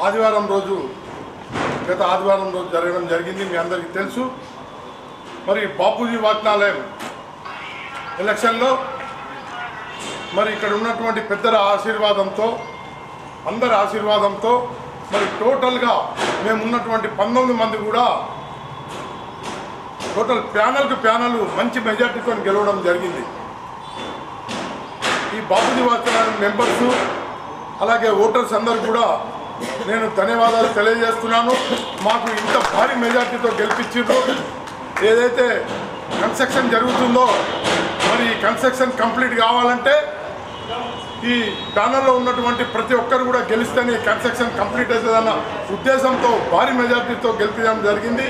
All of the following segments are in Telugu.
ఆదివారం రోజు గత ఆదివారం రోజు జరగడం జరిగింది, మీ అందరికీ తెలుసు. మరి బాపూజీ వాచనాలయం ఎలక్షన్లో మరి ఇక్కడ ఉన్నటువంటి పెద్దల ఆశీర్వాదంతో, అందరి ఆశీర్వాదంతో మరి టోటల్గా మేము ఉన్నటువంటి 19 మంది కూడా టోటల్ ప్యానల్కు ప్యానల్ మంచి మెజార్టీతో గెలవడం జరిగింది. ఈ బాపూజీ వాచనాలయం మెంబర్సు అలాగే ఓటర్స్ అందరూ కూడా నేను ధన్యవాదాలు తెలియజేస్తున్నాను. మాకు ఇంత భారీ మెజార్టీతో గెలిపించారు. ఏదైతే కన్స్ట్రక్షన్ జరుగుతుందో మరి కన్స్ట్రక్షన్ కంప్లీట్ కావాలంటే ఈ ప్యానల్లో ఉన్నటువంటి ప్రతి ఒక్కరు కూడా గెలిస్తేనే కన్స్ట్రక్షన్ కంప్లీట్ అవుతుందన్న ఉద్దేశంతో భారీ మెజార్టీతో గెలిపించడం జరిగింది.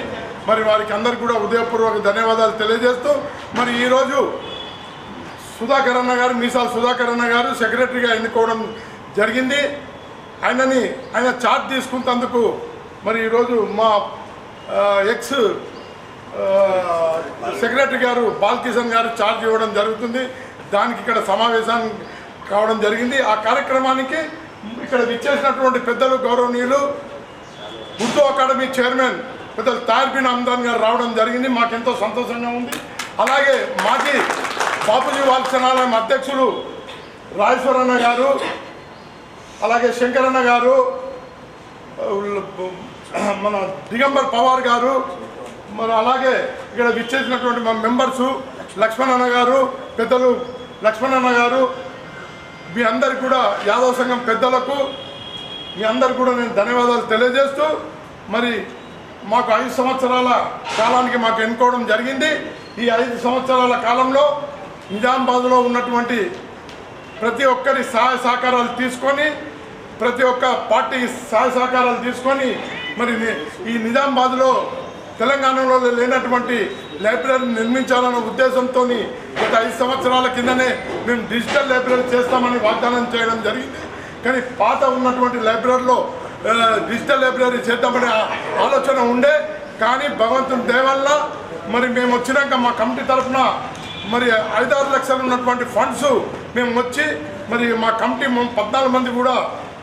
మరి వారికి అందరికీ కూడా హృదయపూర్వక ధన్యవాదాలు తెలియజేస్తూ మరి ఈరోజు సుధాకర్ అన్న గారు, మీసాల సుధాకర్ అన్న గారు సెక్రటరీగా ఎన్నుకోవడం జరిగింది. ఆయన చార్జ్ తీసుకున్నందుకు మరి ఈరోజు మా ఎక్స్ సెక్రటరీ గారు బాలకిషన్ గారు చార్జ్ ఇవ్వడం జరుగుతుంది. దానికి ఇక్కడ సమావేశం కావడం జరిగింది. ఆ కార్యక్రమానికి ఇక్కడ విచ్చేసినటువంటి పెద్దలు గౌరవనీయులు ఉర్దూ అకాడమీ చైర్మన్ పెద్దలు తాహిర్ బిన్ హమ్దాన్ గారు రావడం జరిగింది. మాకెంతో సంతోషంగా ఉంది. అలాగే మాజీ బాపూజీ వాచనాలయం అధ్యక్షులు రాజేశ్వరన్న గారు, అలాగే శంకరన్న గారు, మన దిగంబర్ పవార్ గారు, మరి అలాగే ఇక్కడ విచ్చేసినటువంటి మా మెంబర్సు లక్ష్మణన్న గారు, పెద్దలు లక్ష్మణన్న గారు, మీ అందరికి కూడా యాదవ్ సంఘం పెద్దలకు మీ అందరికి కూడా నేను ధన్యవాదాలు తెలియజేస్తూ మరి మాకు 5 సంవత్సరాల కాలానికి మాకు ఎన్నుకోవడం జరిగింది. ఈ 5 సంవత్సరాల కాలంలో నిజామాబాద్లో ఉన్నటువంటి ప్రతి ఒక్కరి సహాయ సహకారాలు తీసుకొని, ప్రతి ఒక్క పార్టీ సహాయ సహకారాలు తీసుకొని మరి ఈ నిజామాబాద్లో తెలంగాణలో లేనటువంటి లైబ్రరీ నిర్మించాలన్న ఉద్దేశంతో గత 5 సంవత్సరాల కిందనే మేము డిజిటల్ లైబ్రరీ చేస్తామని వాగ్దానం చేయడం జరిగింది. కానీ పాత ఉన్నటువంటి లైబ్రరీలో డిజిటల్ లైబ్రరీ చేద్దామనే ఆలోచన ఉండే. కానీ భగవంతుని దయ వల్ల మరి మేము వచ్చినాక మా కమిటీ తరఫున మరి 5-6 లక్షలు ఉన్నటువంటి ఫండ్స్ మేము వచ్చి మరి మా కమిటీ 14 మంది కూడా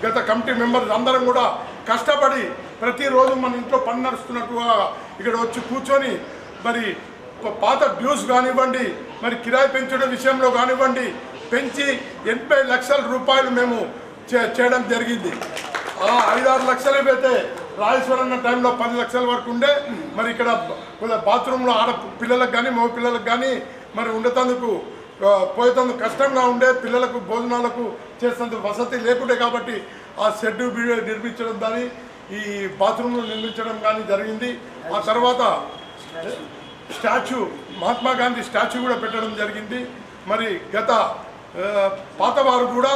గత కమిటీ మెంబర్స్ అందరం కూడా కష్టపడి ప్రతిరోజు మన ఇంట్లో పని నడుస్తున్నట్టుగా ఇక్కడ వచ్చి కూర్చొని మరి పాత డ్యూస్ కానివ్వండి, మరి కిరాయి పెంచడం విషయంలో కానివ్వండి పెంచి 80 లక్షల రూపాయలు మేము చేయడం జరిగింది. ఆ 5-6 లక్షలు అయితే రాజేశ్వరన్న టైంలో 10 లక్షల వరకు ఉండే. మరి ఇక్కడ బాత్రూంలో ఆడ పిల్లలకు కానీ మగ పిల్లలకు కానీ మరి ఉండేందుకు పోయేందుకు కష్టంగా ఉండే, పిల్లలకు భోజనాలకు చేసేందుకు వసతి లేకుండే. కాబట్టి ఆ షెడ్ నిర్మించడం కానీ ఈ బాత్రూంలు నిర్మించడం కానీ జరిగింది. ఆ తర్వాత స్టాచ్యూ మహాత్మా గాంధీ స్టాచ్యూ కూడా పెట్టడం జరిగింది. మరి గత పాతవారు కూడా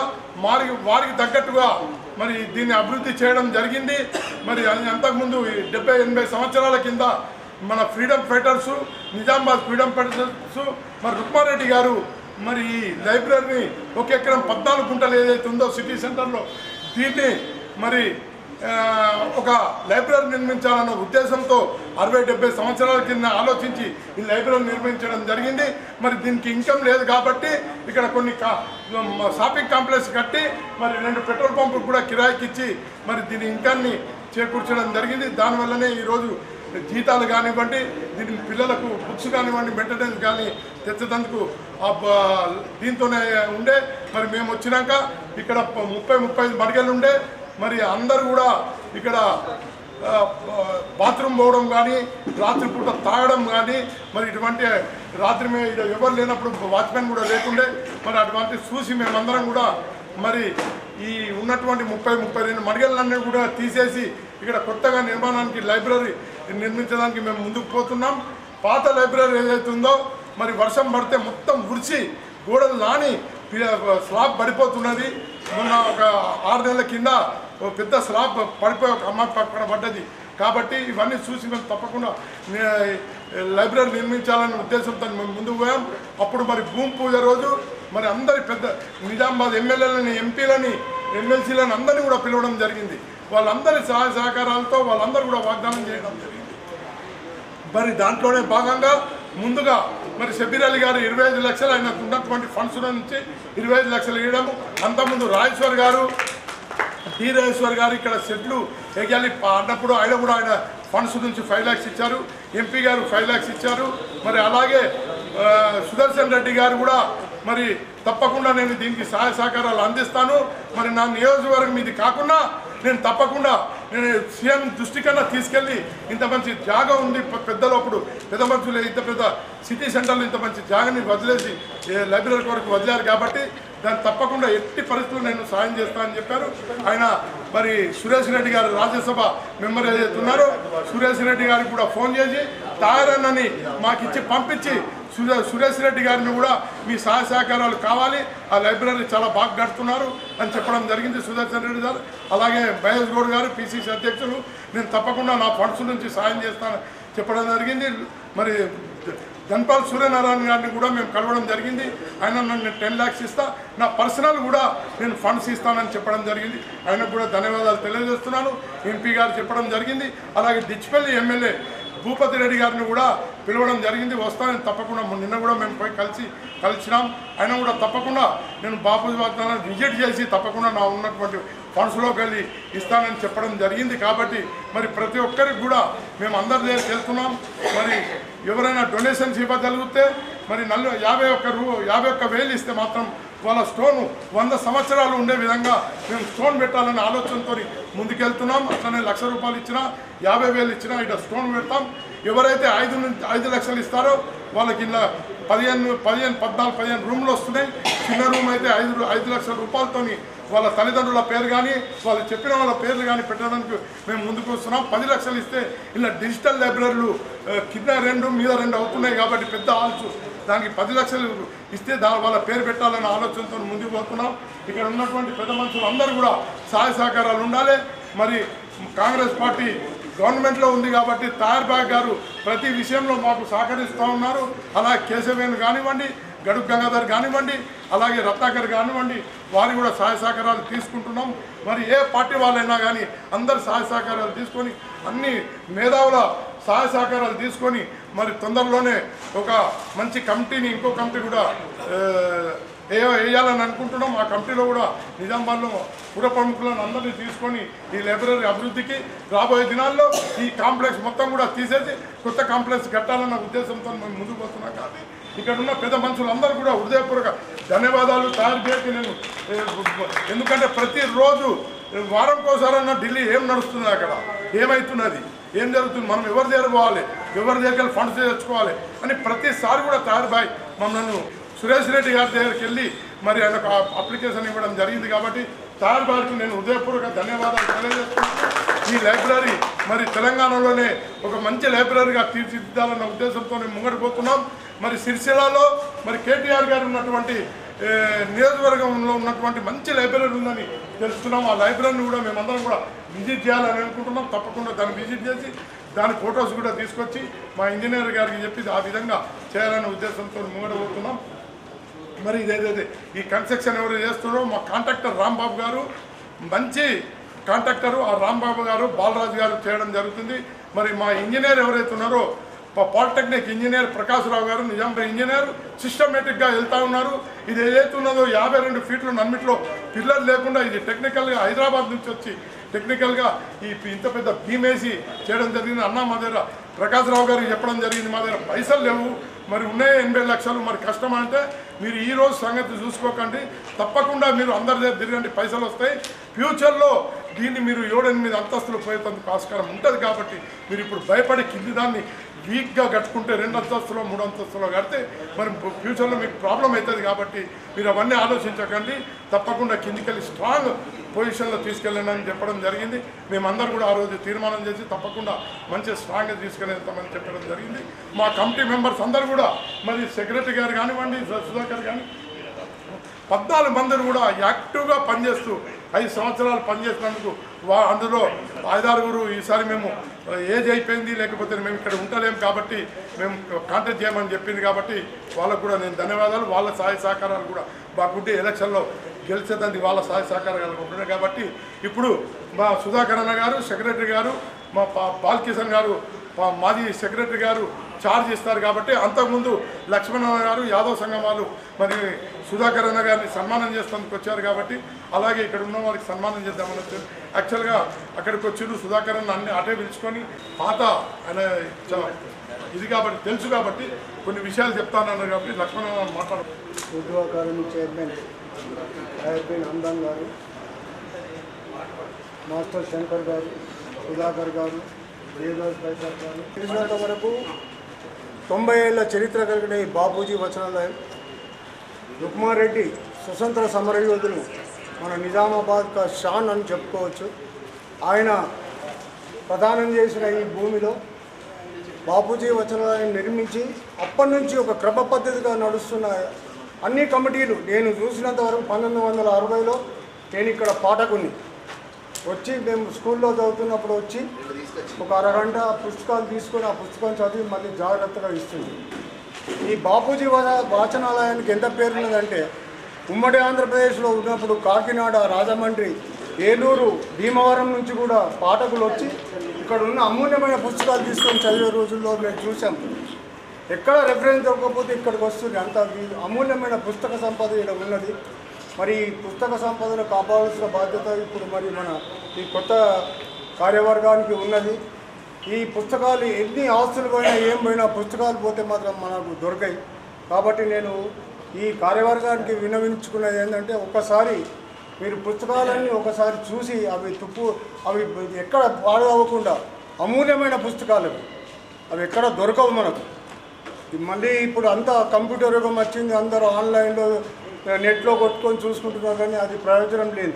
వారికి తగ్గట్టుగా మరి దీన్ని అభివృద్ధి చేయడం జరిగింది. మరి అంతకుముందు 70-80 సంవత్సరాల కింద మన freedom fighters, Nizamabad freedom fighters మరి రుక్మారెడ్డి గారు మరి ఈ లైబ్రరీని 1 ఎకరం 14 గుంటలు ఏదైతే ఉందో సిటీ సెంటర్లో దీన్ని మరి ఒక లైబ్రరీ నిర్మించాలన్న ఉద్దేశంతో 60-70 సంవత్సరాల కింద ఆలోచించి ఈ లైబ్రరీ నిర్మించడం జరిగింది. మరి దీనికి ఇన్కమ్ లేదు కాబట్టి ఇక్కడ కొన్ని షాపింగ్ కాంప్లెక్స్ కట్టి మరి 2 పెట్రోల్ పంపులు కూడా కిరాయికి ఇచ్చి మరి దీని ఇన్కమ్ని చేకూర్చడం జరిగింది. దానివల్లనే ఈరోజు జీతాలు కానివ్వండి, దీని పిల్లలకు బుక్స్ కానివ్వండి, మెయింటెనెన్స్ కానీ తెచ్చేందుకు దీంతోనే ఉండే. మరి మేము వచ్చినాక ఇక్కడ 30-35 మడిగలు ఉండే. మరి అందరూ కూడా ఇక్కడ బాత్రూమ్ పోవడం కానీ, రాత్రిపూట తాగడం కానీ, మరి ఇటువంటి రాత్రి ఎవరు లేనప్పుడు వాచ్మెన్ కూడా లేకుండే. మరి అటువంటి చూసి మేమందరం కూడా మరి ఈ ఉన్నటువంటి 30-32 మడిగలన్నీ కూడా తీసేసి ఇక్కడ కొత్తగా నిర్మాణానికి లైబ్రరీ నిర్మించడానికి మేము ముందుకు పోతున్నాం. పాత లైబ్రరీ ఏదైతే ఉందో మరి వర్షం పడితే మొత్తం ఉరిచి గోడలు నాని స్లాబ్ పడిపోతున్నది. మొన్న ఒక 6 నెలల కింద పెద్ద స్లాబ్ పడిపోయి ఒక అమ్మాయి పక్కన పడ్డది. కాబట్టి ఇవన్నీ చూసి మేము తప్పకుండా లైబ్రరీ నిర్మించాలనే ఉద్దేశంతో మేము ముందుకు పోయాం. అప్పుడు మరి భూమి పూజ రోజు మరి అందరి పెద్ద నిజామాబాద్ ఎమ్మెల్యేలని, ఎంపీలని, ఎమ్మెల్సీలను అందరినీ కూడా పిలవడం జరిగింది. వాళ్ళందరి సహాయ సహకారాలతో వాళ్ళందరూ కూడా వాగ్దానం చేయడం జరిగింది. మరి దాంట్లోనే భాగంగా ముందుగా మరి షబీర్ అలీ గారు 25 లక్షలు ఆయనకు ఉన్నటువంటి ఫండ్స్ నుంచి 25 లక్షలు ఇవ్వడం. అంతకుముందు రాజేశ్వర్ గారు డి రాజేశ్వర్ గారు ఇక్కడ సెట్లు వేయాలి అన్నప్పుడు ఆయన కూడా ఆయన ఫండ్స్ నుంచి 5 lakhs ఇచ్చారు. ఎంపీ గారు 5 lakhs ఇచ్చారు. మరి అలాగే సుదర్శన్ రెడ్డి గారు కూడా మరి తప్పకుండా నేను దీనికి సహాయ సహకారాలు అందిస్తాను. మరి నా నియోజకవర్గం ఇది కాకుండా నేను తప్పకుండా నేను సీఎం దృష్టికన్నా తీసుకెళ్ళి ఇంత మంచి జాగా ఉంది పెద్దలప్పుడు పెద్ద మనుషులు ఇంత పెద్ద సిటీ సెంటర్లో ఇంత మంచి జాగాని వదిలేసి లైబ్రరీ వరకు వదిలేరు కాబట్టి దాన్ని తప్పకుండా ఎట్టి పరిస్థితుల్లో నేను సాయం చేస్తానని చెప్పారు. ఆయన మరి సురేష్ రెడ్డి గారు రాజ్యసభ మెంబర్ ఏదైతే ఉన్నారో సురేష్ రెడ్డి గారికి కూడా ఫోన్ చేసి తాయారన్నని మాకు ఇచ్చి పంపించి సురేష్ రెడ్డి గారిని కూడా మీ సహాయ సహకారాలు కావాలి, ఆ లైబ్రరీ చాలా బాగా గడుతున్నారు అని చెప్పడం జరిగింది సుదర్శన్ రెడ్డి గారు. అలాగే మహేష్ గౌడ్ గారు పిసిసి అధ్యక్షులు నేను తప్పకుండా నా ఫండ్స్ నుంచి సాయం చేస్తానని చెప్పడం జరిగింది. మరి ధన్పాల్ సూర్యనారాయణ గారిని కూడా మేము కలవడం జరిగింది. ఆయన నన్ను 10 lakhs ఇస్తా, నా పర్సనల్ కూడా నేను ఫండ్స్ ఇస్తానని చెప్పడం జరిగింది. ఆయనకు కూడా ధన్యవాదాలు తెలియజేస్తున్నాను. ఎంపీ గారు చెప్పడం జరిగింది. అలాగే డిచ్పల్లి ఎమ్మెల్యే భూపతి రెడ్డి గారిని కూడా పిలవడం జరిగింది. వస్తానని తప్పకుండా నిన్న కూడా మేము పోయి కలిసినాం. ఆయన కూడా తప్పకుండా నేను బాపూజీ వాగ్దానాన్ని విజిట్ చేసి తప్పకుండా నా ఉన్నటువంటి ఫండ్స్లోకి వెళ్ళి ఇస్తానని చెప్పడం జరిగింది. కాబట్టి మరి ప్రతి ఒక్కరికి కూడా మేము అందరి దగ్గరికి వెళ్తున్నాం. మరి ఎవరైనా డొనేషన్స్ ఇవ్వగలిగితే మరి 51,000 ఇస్తే మాత్రం వాళ్ళ స్టోన్ 100 సంవత్సరాలు ఉండే విధంగా మేము స్టోన్ పెట్టాలనే ఆలోచనతో ముందుకెళ్తున్నాం. అట్లనే ₹1,00,000 ఇచ్చినా 50,000 ఇచ్చినా ఇక్కడ స్టోన్ పెడతాం. ఎవరైతే 5 లక్షలు ఇస్తారో వాళ్ళకి ఇలా 14 రూమ్లు వస్తున్నాయి. చిన్న రూమ్ అయితే 5 లక్షల రూపాయలతో వాళ్ళ తల్లిదండ్రుల పేరు కానీ వాళ్ళు చెప్పిన వాళ్ళ పేర్లు కానీ పెట్టడానికి మేము ముందుకు వస్తున్నాం. 10 లక్షలు ఇస్తే ఇలా డిజిటల్ లైబ్రరీలు కింద 2 మీద 2 అవుతున్నాయి కాబట్టి పెద్ద హాల్స్ దానికి 10 లక్షలు ఇస్తే వాళ్ళ పేరు పెట్టాలన్న ఆలోచనతో ముందుకు పోతున్నాం. ఇక్కడ ఉన్నటువంటి పెద్ద మనుషులు అందరూ కూడా సహాయ సహకారాలు ఉండాలి. మరి కాంగ్రెస్ పార్టీ గవర్నమెంట్లో ఉంది కాబట్టి తాయర్బాగ్ గారు ప్రతి విషయంలో మాకు సహకరిస్తూ ఉన్నారు. అలాగే కేశవేణు కానివ్వండి, గడుపు గంగాధర్ కానివ్వండి, అలాగే రత్నాకర్ కానివ్వండి, వారు కూడా సహాయ సహకారాలు తీసుకుంటున్నాం. మరి ఏ పార్టీ వాళ్ళైనా కానీ అందరు సహాయ సహకారాలు తీసుకొని అన్ని మేధావుల సహాయ సహకారాలు తీసుకొని మరి తొందరలోనే ఒక మంచి కమిటీని ఇంకో కమిటీ కూడా వేయాలని అనుకుంటున్నాం. ఆ కమిటీలో కూడా నిజామాబాద్లో పుర ప్రముఖులను అందరినీ తీసుకొని ఈ లైబ్రరీ అభివృద్ధికి రాబోయే దినాల్లో ఈ కాంప్లెక్స్ మొత్తం కూడా తీసేసి కొత్త కాంప్లెక్స్ కట్టాలన్న ఉద్దేశంతో మేము ముందుకు వస్తున్నాం. కాబట్టి ఇక్కడ ఉన్న పెద్ద మనుషులందరూ కూడా హృదయపూర్వక ధన్యవాదాలు. తయారు చేసి నేను ఎందుకంటే ప్రతిరోజు వారంకోసారన్నా ఢిల్లీ ఏం నడుస్తుంది, అక్కడ ఏమవుతున్నది, ఏం జరుగుతుంది, మనం ఎవరి దగ్గర పోవాలి, ఎవరి దగ్గర ఫండ్స్ తెచ్చుకోవాలి అని ప్రతిసారి కూడా తయారుబాయ్ మమ్మల్ని సురేష్ రెడ్డి గారి దగ్గరికి వెళ్ళి మరి ఆయనకు అప్లికేషన్ ఇవ్వడం జరిగింది. కాబట్టి తయారుబాయ్కి నేను హృదయపూర్వక ధన్యవాదాలు తెలియజేస్తున్నాను. ఈ లైబ్రరీ మరి తెలంగాణలోనే ఒక మంచి లైబ్రరీగా తీర్చిదిద్దాలన్న ఉద్దేశంతో ముంగడిపోతున్నాం. మరి సిరిసిల్లలో మరి కేటీఆర్ గారు ఉన్నటువంటి నియోజకవర్గంలో ఉన్నటువంటి మంచి లైబ్రరీ ఉందని తెలుస్తున్నాం. ఆ లైబ్రరీని కూడా మేమందరం కూడా విజిట్ చేయాలని అనుకుంటున్నాం. తప్పకుండా దాన్ని విజిట్ చేసి దాని ఫొటోస్ కూడా తీసుకొచ్చి మా ఇంజనీర్ గారికి చెప్పి ఆ విధంగా చేయాలనే ఉద్దేశంతో ముంగడబోతున్నాం. మరి ఇదేదైతే ఈ కన్స్ట్రక్షన్ ఎవరు చేస్తున్నారో మా కాంట్రాక్టర్ రాంబాబు గారు మంచి కాంట్రాక్టరు. ఆ రాంబాబు గారు బాలరాజు గారు చేయడం జరుగుతుంది. మరి మా ఇంజనీర్ ఎవరైతే ఉన్నారో పాలిటెక్నిక్ ఇంజనీర్ ప్రకాశ్రావు గారు నిజాంపేట ఇంజనీర్ సిస్టమేటిక్గా వెళ్తూ ఉన్నారు. ఇది ఏదైతే ఉన్నదో 52 ఫీట్లు నన్నిట్లో పిల్లర్ లేకుండా ఇది టెక్నికల్గా హైదరాబాద్ నుంచి వచ్చి టెక్నికల్గా ఇంత పెద్ద బీమ్ వేసి చేయడం జరిగింది. అన్న మా దగ్గర ప్రకాశ్రావు గారికి చెప్పడం జరిగింది, మా దగ్గర పైసలు లేవు, మరి ఉన్నాయి 80 లక్షలు, మరి కష్టం అంటే మీరు ఈరోజు సంగతి చూసుకోకండి, తప్పకుండా మీరు అందరి దగ్గర తిరగండి, పైసలు వస్తాయి. ఫ్యూచర్లో దీన్ని మీరు 7-8 అంతస్తులు పోయేందుకు ఆస్కారం ఉంటుంది. కాబట్టి మీరు ఇప్పుడు భయపడి కింది దాన్ని వీక్గా కట్టుకుంటే 2 అంతస్తులో 3 అంతస్తులో కడితే మరి ఫ్యూచర్లో మీకు ప్రాబ్లం అవుతుంది. కాబట్టి మీరు అవన్నీ ఆలోచించకండి, తప్పకుండా కిందికెళ్ళి స్ట్రాంగ్ పొజిషన్లో తీసుకెళ్ళండి అని చెప్పడం జరిగింది. మేమందరూ కూడా ఆ రోజు తీర్మానం చేసి తప్పకుండా మంచి స్ట్రాంగ్గా తీసుకెళ్తామని చెప్పడం జరిగింది. మా కమిటీ మెంబర్స్ అందరూ కూడా మరి సెక్రటరీ గారు కానివ్వండి, సుధాకర్ కానీ 14 మంది కూడా యాక్టివ్గా పనిచేస్తూ 5 సంవత్సరాలు పనిచేసినందుకు అందులో 5-6 ఈసారి మేము ఏజ్ అయిపోయింది, లేకపోతే మేము ఇక్కడ ఉండలేము కాబట్టి మేము కాంటాక్ట్ చేయమని చెప్పింది. కాబట్టి వాళ్ళకు కూడా నేను ధన్యవాదాలు. వాళ్ళ సహాయ సహకారాలు కూడా మాకుంటే ఎలక్షన్లో గెలిచేదానికి వాళ్ళ సహాయ సహకారాలు ఉంటున్నాయి. కాబట్టి ఇప్పుడు మా సుధాకర్ అన్న గారు సెక్రటరీ గారు, మా బాలకిషన్ గారు మాజీ సెక్రటరీ గారు, ఛార్జ్ ఇస్తారు కాబట్టి అంతకుముందు లక్ష్మణన్న గారు యాదవ్ సంఘం వాళ్ళు మరి సుధాకర్ అన్న గారిని సన్మానం చేస్తానికి వచ్చారు కాబట్టి అలాగే ఇక్కడ ఉన్న వారికి సన్మానం చేద్దామని వచ్చారు. యాక్చువల్గా అక్కడికి వచ్చిండు సుధాకర్ అన్న అన్ని అటే పిలుచుకొని పాత ఆయన ఇది కాబట్టి తెలుసు కాబట్టి కొన్ని విషయాలు చెప్తానన్నారు కాబట్టి లక్ష్మణన్న మాట్లాడారు. ఉద్యోగ అకాడమీ చైర్మన్ ఐఎఫ్బి నందన్ గారు, మాస్టర్ శంకర్ గారు, సుధాకర్ గారు, దేవదాస్ ప్రసాద్ గారు, తెలిసినంత వరకు 90 ఏళ్ల చరిత్ర కలిగిన ఈ బాపూజీ వచనాలయం రుక్మారెడ్డి స్వతంత్ర సమరయోధులు మన నిజామాబాద్ కా షాన్ అని చెప్పుకోవచ్చు. ఆయన ప్రదానం చేసిన ఈ భూమిలో బాపూజీ వచనాలయం నిర్మించి అప్పటి నుంచి ఒక క్రమ పద్ధతిగా నడుస్తున్న అన్ని కమిటీలు నేను చూసినంత వరకు 1960లో నేను ఇక్కడ పాఠకుని వచ్చి మేము స్కూల్లో చదువుతున్నప్పుడు వచ్చి ఒక అరగంట పుస్తకాలు తీసుకొని ఆ పుస్తకం చదివి మళ్ళీ జాగ్రత్తగా ఇస్తుంది. ఈ బాపూజీ వాచనాలయానికి ఎంత పేరున్నదంటే ఉమ్మడి ఆంధ్రప్రదేశ్లో ఉన్నప్పుడు కాకినాడ, రాజమండ్రి, ఏలూరు, భీమవరం నుంచి కూడా పాఠకులు వచ్చి ఇక్కడ ఉన్న అమూల్యమైన పుస్తకాలు తీసుకొని చదివే రోజుల్లో మేము చూసాం. ఎక్కడ రెఫరెన్స్ దొరకకపోతే ఇక్కడికి వస్తుంది. అంత అమూల్యమైన పుస్తక సంపద ఇక్కడ ఉన్నది. మరి ఈ పుస్తక సంపదను కాపాడాల్సిన బాధ్యత ఇప్పుడు మరి మన ఈ కొత్త కార్యవర్గానికి ఉన్నది. ఈ పుస్తకాలు ఎన్ని ఆస్తులు పోయినా ఏం పోయినా పుస్తకాలు పోతే మాత్రం మనకు దొరకాయి. కాబట్టి నేను ఈ కార్యవర్గానికి విన్నవించుకున్నది ఏంటంటే ఒకసారి మీరు పుస్తకాలన్నీ ఒకసారి చూసి అవి ఎక్కడ పాడవకుండా అమూల్యమైన పుస్తకాలు అవి ఎక్కడ దొరకవు మనకు. మళ్ళీ ఇప్పుడు అంతా కంప్యూటర్ యుగం వచ్చింది, అందరూ ఆన్లైన్లో నెట్లో కొట్టుకొని చూసుకుంటున్నారు, కానీ అది ప్రయోజనం లేదు.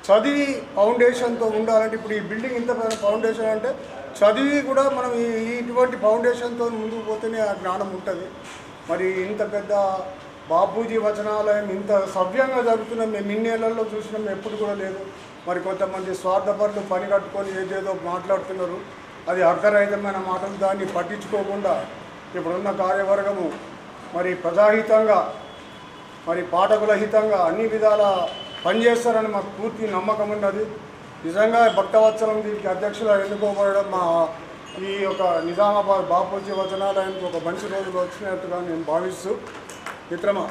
చదివి ఫౌండేషన్తో ఉండాలంటే ఇప్పుడు ఈ బిల్డింగ్ ఇంత పెద్ద ఫౌండేషన్ అంటే చదివి కూడా మనం ఇటువంటి ఫౌండేషన్తో ముందుకు పోతేనే ఆ జ్ఞానం ఉంటుంది. మరి ఇంత పెద్ద బాపూజీ వచనాలయం ఇంత సవ్యంగా జరుగుతున్నాం మేము ఇన్నేళ్లలో చూసినాం, ఎప్పుడు కూడా లేదు. మరి కొంతమంది స్వార్థపరులు పని కట్టుకొని ఏదేదో మాట్లాడుతున్నారు, అది అర్థరహితమైన మాటలు. దాన్ని పట్టించుకోకుండా ఇప్పుడున్న కార్యవర్గము మరి ప్రజాహితంగా మరి పాఠకుల హితంగా అన్ని విధాల పనిచేస్తారని మాకు పూర్తి నమ్మకం ఉన్నది. నిజంగా భక్తవత్సలం దీనికి అధ్యక్షులు ఎన్నుకోబడడం మా ఈ యొక్క నిజామాబాద్ బాపూజీ వచనాలయానికి ఒక మంచి రోజులు వచ్చినట్టుగా నేను భావిస్తూ మిత్రమా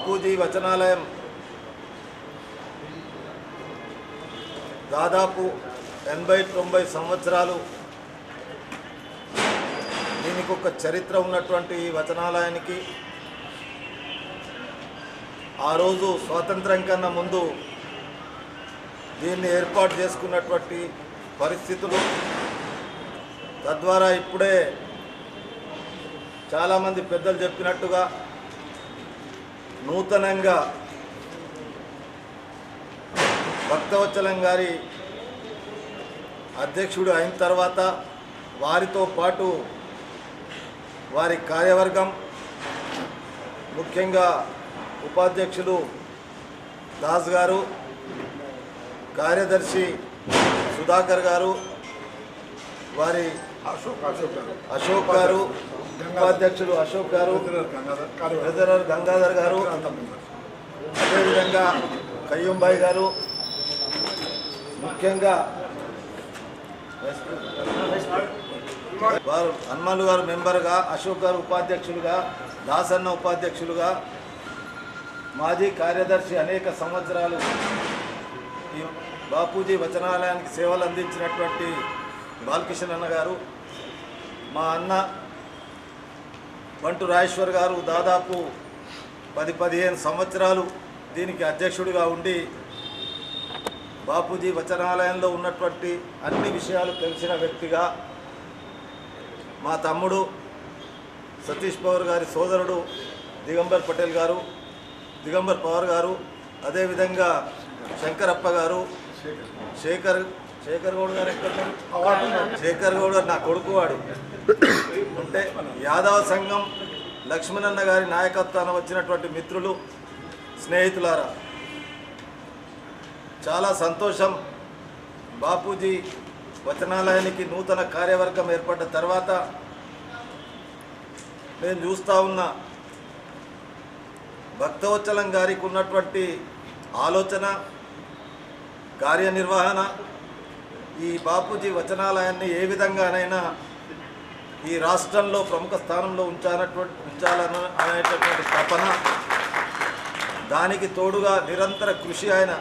బాపూజీ వచనాలయం దాదాపు 80-90 సంవత్సరాలు దీనికి ఒక చరిత్ర ఉన్నటువంటి ఈ వచనాలయానికి ఆ రోజు స్వాతంత్రం కన్నా ముందు దీన్ని ఏర్పాటు చేసుకున్నటువంటి పరిస్థితులు, తద్వారా ఇప్పుడే చాలామంది పెద్దలు చెప్పినట్టుగా నూతనంగా భక్తవత్సలం గారి అధ్యక్షుడు అయిన తర్వాత వారితో పాటు వారి కార్యవర్గం, ముఖ్యంగా ఉపాధ్యక్షులు దాస్ గారు, కార్యదర్శి సుధాకర్ గారు, వారి అశోక్ గారు, ఉపాధ్యక్షులు అశోక్ గారు, ట్రెజరర్ గంగాధర్ గారు, అదేవిధంగా కయ్యంబాయి గారు, ముఖ్యంగా వారు హనుమాన్లు గారు మెంబర్గా, అశోక్ గారు ఉపాధ్యక్షులుగా, దాసన్న ఉపాధ్యక్షులుగా, మాజీ కార్యదర్శి అనేక సంవత్సరాలు ఈ బాపూజీ వచనాలయానికి సేవలు అందించినటువంటి బాలకిషన్ అన్న గారు, మా అన్న బంటు రాజేశ్వర్ గారు దాదాపు 10-15 సంవత్సరాలు దీనికి అధ్యక్షుడిగా ఉండి బాపూజీ వచనాలయంలో ఉన్నటువంటి అన్ని విషయాలు తెలిసిన వ్యక్తిగా, మా తమ్ముడు సతీష్ పవార్ గారి సోదరుడు దిగంబర్ పటేల్ గారు, దిగంబర్ పవార్ గారు, అదేవిధంగా శంకరప్ప గారు, శేఖర్ గౌడ్ గారు ఎక్కడ, శేఖర్ గౌడ్ గారు నా కొడుకు వాడు అంటే యాదవ సంఘం లక్ష్మణన్న గారి నాయకత్వాన వచ్చినటువంటి మిత్రులు, స్నేహితులారా, చాలా సంతోషం. బాపూజీ వచనాలయానికి నూతన కార్యవర్గం ఏర్పడ్డ తర్వాత నేను చూస్తూ ఉన్నా భక్తవత్సలం గారికి ఉన్నటువంటి ఆలోచన, కార్యనిర్వహణ, ఈ బాపూజీ వచనాలయాన్ని ఏ విధంగానైనా ఈ రాష్ట్రంలో ప్రముఖ స్థానంలో ఉంచాలనేటటువంటి తపన, దానికి తోడుగా నిరంతర కృషి, ఆయన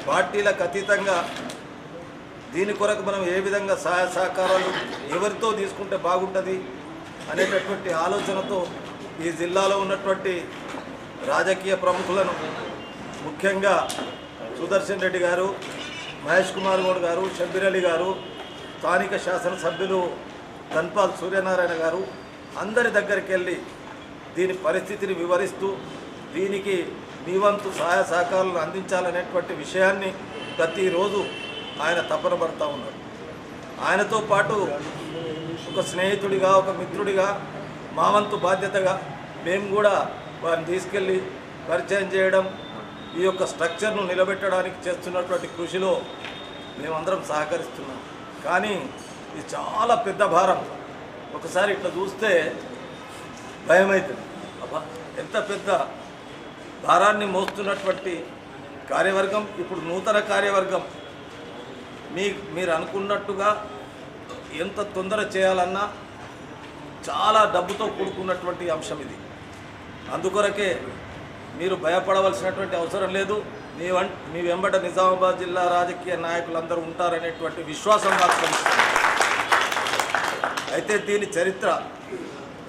పార్టీలకు అతీతంగా దీని కొరకు మనం ఏ విధంగా సహాయ సహకారాలు ఎవరితో తీసుకుంటే బాగుంటుంది అనేటటువంటి ఆలోచనతో ఈ జిల్లాలో ఉన్నటువంటి రాజకీయ ప్రముఖులను, ముఖ్యంగా సుదర్శన్ రెడ్డి గారు, మహేష్ కుమార్ గౌడ్ గారు, షబ్బీర్ అలీ గారు, స్థానిక శాసనసభ్యులు ధన్పాల్ సూర్యనారాయణ గారు, అందరి దగ్గరికి వెళ్ళి దీని పరిస్థితిని వివరిస్తూ దీనికి మీ వంతు సహాయ సహకారాలను అందించాలనేటువంటి విషయాన్ని ప్రతిరోజు ఆయన తపన పడుతూ ఉన్నారు. ఆయనతో పాటు ఒక స్నేహితుడిగా, ఒక మిత్రుడిగా, మా వంతు బాధ్యతగా మేము కూడా వారిని తీసుకెళ్ళి పరిచయం చేయడం, ఈ యొక్క స్ట్రక్చర్ను నిలబెట్టడానికి చేస్తున్నటువంటి కృషిలో మేమందరం సహకరిస్తున్నాం. కానీ ఇది చాలా పెద్ద భారం. ఒకసారి ఇట్లా చూస్తే భయమవుతుంది. అబ్బా, ఎంత పెద్ద భారాన్ని మోస్తున్నటువంటి కార్యవర్గం, ఇప్పుడు నూతన కార్యవర్గం మీరు అనుకున్నట్టుగా ఎంత తొందర చేయాలన్నా చాలా డబ్బుతో కూడుకున్నటువంటి అంశం ఇది. అందుకొరకే మీరు భయపడవలసినటువంటి అవసరం లేదు. మీ వెంబట నిజామాబాద్ జిల్లా రాజకీయ నాయకులందరూ ఉంటారనేటువంటి విశ్వాసం మాత్రం. అయితే దీని చరిత్ర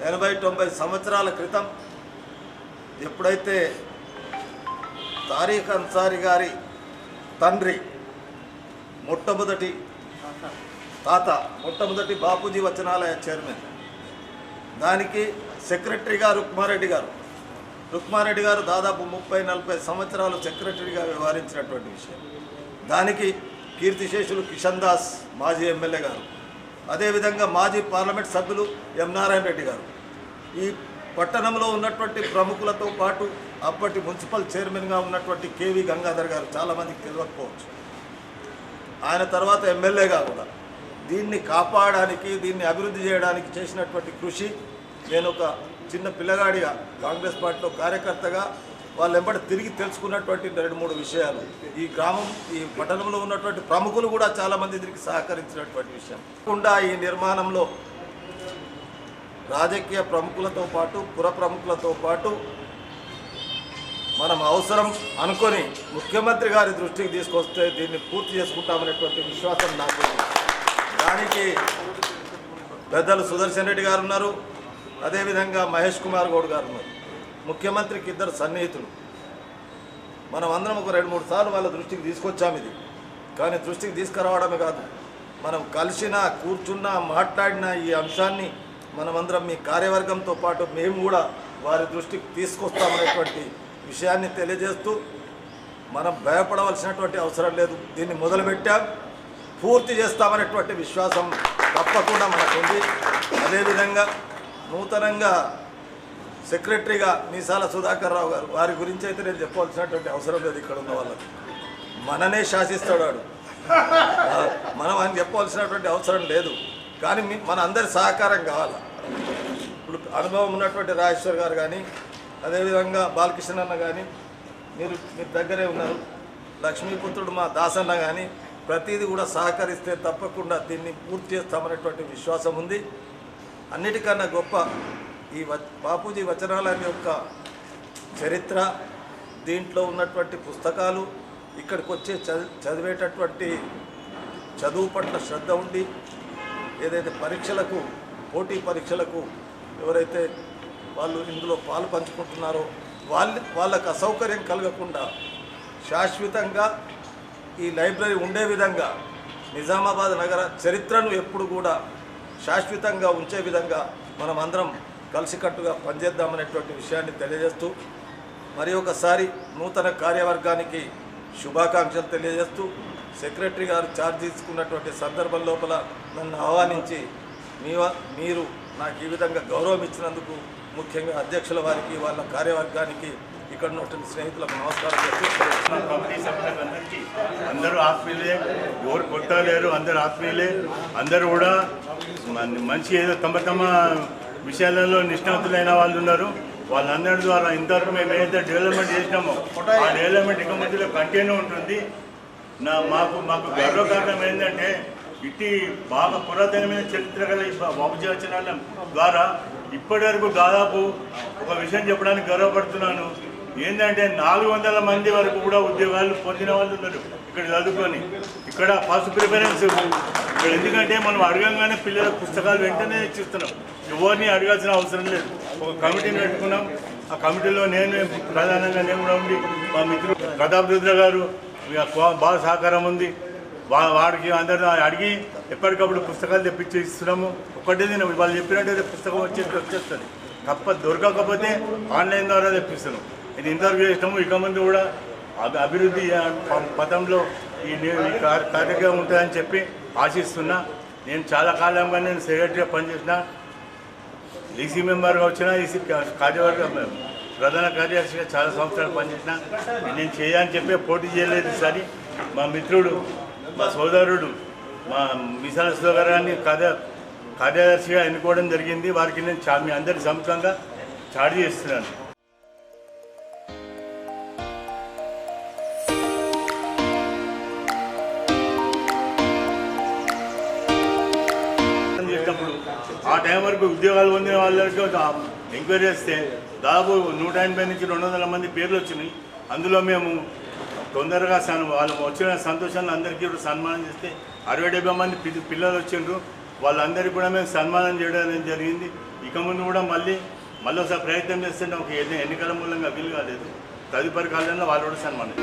80-90 సంవత్సరాల క్రితం ఎప్పుడైతే తారీఖ్ అన్సారీ గారి తండ్రి మొట్టమొదటి బాపూజీ వచనాలయ చైర్మన్, దానికి సెక్రటరీగా రుక్మారెడ్డి గారు దాదాపు 30-40 సంవత్సరాలు సెక్రటరీగా వ్యవహరించినటువంటి విషయం. దానికి కీర్తిశేషులు కిషన్ దాస్ మాజీ ఎమ్మెల్యే గారు, అదేవిధంగా మాజీ పార్లమెంట్ సభ్యులు ఎం నారాయణ రెడ్డి గారు, ఈ పట్టణంలో ఉన్నటువంటి ప్రముఖులతో పాటు అప్పటి మున్సిపల్ చైర్మన్గా ఉన్నటువంటి కేవి గంగాధర్ గారు, చాలామందికి తెలియకపోవచ్చు, ఆయన తర్వాత ఎమ్మెల్యేగా కూడా దీన్ని కాపాడడానికి, దీన్ని అభివృద్ధి చేయడానికి చేసినటువంటి కృషి, నేను ఒక చిన్న పిల్లగాడిగా కాంగ్రెస్ పార్టీలో కార్యకర్తగా వాళ్ళు వెంబడి తిరిగి తెలుసుకున్నటువంటి 2-3 విషయాలు. ఈ పట్టణంలో ఉన్నటువంటి ప్రముఖులు కూడా చాలామంది దీనికి సహకరించినటువంటి విషయం. కాకుండా ఈ నిర్మాణంలో రాజకీయ ప్రముఖులతో పాటు, పుర ప్రముఖులతో పాటు మనం అవసరం అనుకొని ముఖ్యమంత్రి గారి దృష్టికి తీసుకొస్తే దీన్ని పూర్తి చేసుకుంటామనేటువంటి విశ్వాసం నాకు ఉంది. దానికి పెద్దలు సుదర్శన్ రెడ్డి గారు ఉన్నారు, అదేవిధంగా మహేష్ కుమార్ గౌడ్ గారు ఉన్నారు. ముఖ్యమంత్రికి ఇద్దరు సన్నిహితులు. మనం అందరం ఒక 2-3 సార్లు వాళ్ళ దృష్టికి తీసుకొచ్చాము ఇది. కానీ దృష్టికి తీసుకురావడమే కాదు, మనం కలిసినా కూర్చున్నా మాట్లాడినా ఈ అంశాన్ని మనమందరం మీ కార్యవర్గంతో పాటు మేము కూడా వారి దృష్టికి తీసుకొస్తామనేటువంటి విషయాన్ని తెలియజేస్తూ మనం భయపడవలసినటువంటి అవసరం లేదు. దీన్ని మొదలుపెట్టాం, పూర్తి చేస్తామనేటువంటి విశ్వాసం తప్పకుండా మనకుంది. అదేవిధంగా నూతనంగా సెక్రటరీగా మీసాల సుధాకర్ రావు గారు, వారి గురించి అయితే నేను చెప్పవలసినటువంటి అవసరం లేదు. ఇక్కడ ఉన్న వాళ్ళకి మననే శాసిస్తాడు వాడు, మనం ఆయన చెప్పవలసినటువంటి అవసరం లేదు. కానీ మన అందరి సహకారం కావాలి. ఇప్పుడు అనుభవం ఉన్నటువంటి రాజేశ్వర్ గారు కానీ, అదేవిధంగా బాలకృష్ణ అన్న కానీ, మీరు దగ్గరే ఉన్నారు, లక్ష్మీపుత్రుడు మా దాసన్న కానీ, ప్రతిదీ కూడా సహకరిస్తే తప్పకుండా దీన్ని పూర్తి చేస్తామనేటువంటి విశ్వాసం ఉంది. అన్నిటికన్నా గొప్ప ఈ బాపూజీ వచనాలయం యొక్క చరిత్ర, దీంట్లో ఉన్నటువంటి పుస్తకాలు, ఇక్కడికి వచ్చే చదివేటటువంటి చదువు పట్ల శ్రద్ధ ఉండి ఏదైతే పరీక్షలకు, పోటీ పరీక్షలకు ఎవరైతే వాళ్ళు ఇందులో పాలు పంచుకుంటున్నారో వాళ్ళకు అసౌకర్యం కలగకుండా శాశ్వతంగా ఈ లైబ్రరీ ఉండే విధంగా నిజామాబాద్ నగర చరిత్రను ఎప్పుడు కూడా శాశ్వతంగా ఉంచే విధంగా మనం అందరం కలిసికట్టుగా పనిచేద్దామనేటువంటి విషయాన్ని తెలియజేస్తూ మరి ఒకసారి నూతన కార్యవర్గానికి శుభాకాంక్షలు తెలియజేస్తూ సెక్రటరీ గారు ఛార్జ్ తీసుకున్నటువంటి సందర్భం లోపల నన్ను ఆహ్వానించి మీరు నాకు ఈ విధంగా గౌరవం ఇచ్చినందుకు ముఖ్యంగా అధ్యక్షుల వారికి, వాళ్ళ కార్యవర్గానికి, ఇక్కడ ఉన్నటువంటి స్నేహితులకు నమస్కారం చేస్తూ కమిటీ సభ్యులందరికీ అందరూ ఆత్మీయులే, ఎవరు కొత్త లేరు, అందరూ ఆత్మీయులే. అందరూ కూడా మంచి ఏదో తమ విషయాలలో నిష్ణాతులైన వాళ్ళు ఉన్నారు. వాళ్ళందరి ద్వారా ఇంతవరకు మేము ఏదైతే డెవలప్మెంట్ చేసినామో ఆ డెవలప్మెంట్ ఇక మధ్యలో కంటిన్యూ ఉంటుంది. మాకు గర్వకారణం ఏంటంటే ఇట్టి బాగా పురాతనమైన చరిత్ర గల బాపూజీ వచనాల ద్వారా ఇప్పటి వరకు దాదాపు ఒక విషయం చెప్పడానికి గర్వపడుతున్నాను. ఏంటంటే 400 మంది వరకు కూడా ఉద్యోగాలు పొందిన వాళ్ళు ఉన్నారు ఇక్కడ చదువుకొని. ఇక్కడ ఫస్ట్ ప్రిఫరెన్స్ ఇక్కడ, ఎందుకంటే మనం అడగంగానే పిల్లలకు పుస్తకాలు వెంటనే ఇచ్చిస్తున్నాం, ఎవరిని అడగాల్సిన అవసరం లేదు. ఒక కమిటీని పెట్టుకున్నాం, ఆ కమిటీలో ప్రధానంగా నేను కూడా ఉండి, మా మిత్రుడు ప్రతాప్ రుద్ర గారు బాగా సహకారం ఉంది. వాడికి అందరూ అడిగి ఎప్పటికప్పుడు పుస్తకాలు తెప్పించి ఇస్తున్నాము. ఒకటే వాళ్ళు చెప్పినట్టయితే పుస్తకం వచ్చేస్తుంది, దొరకకపోతే ఆన్లైన్ ద్వారా తెప్పిస్తున్నాం. ఇది ఇంతవరకు చేస్తాము. ఇక ముందు కూడా అభివృద్ధి పథంలో ఈ కార్యక్రమం ఉంటుందని చెప్పి ఆశిస్తున్నా. నేను చాలా కాలంగా నేను సెక్రటరీగా పనిచేసిన, ఈసీ మెంబర్గా వచ్చిన, ఈసీ కార్యవర్గ ప్రధాన కార్యదర్శిగా చాలా సంవత్సరాలు పనిచేసిన. నేను చేయని చెప్పి పోటీ చేయలేదు. ఈసారి మా మిత్రుడు, మా సోదరుడు, మా మీసాల సుధాకర్ గారిని కార్యదర్శిగా ఎన్నుకోవడం జరిగింది. వారికి నేను మీ అందరి సముఖంగా చార్జ్ చేస్తున్నాను. చేసినప్పుడు ఆ టైం వరకు ఉద్యోగాలు పొందిన వాళ్ళకి ఎంక్వైరీ చేస్తే దాదాపు 180 నుంచి 200 మంది పేర్లు వచ్చినాయి. అందులో మేము తొందరగా వాళ్ళు వచ్చిన సంతోషాన్ని అందరికీ కూడా సన్మానం చేస్తే 60-70 మంది పిల్లలు వచ్చిండ్రు. వాళ్ళందరికీ కూడా మేము సన్మానం చేయడం జరిగింది. ఇక ముందు కూడా మళ్ళీ ఒకసారి ప్రయత్నం చేస్తే ఒక ఎన్నికల మూలంగా వీలు కాలేదు. తదుపరి కాలంలో వాళ్ళు కూడా సన్మానం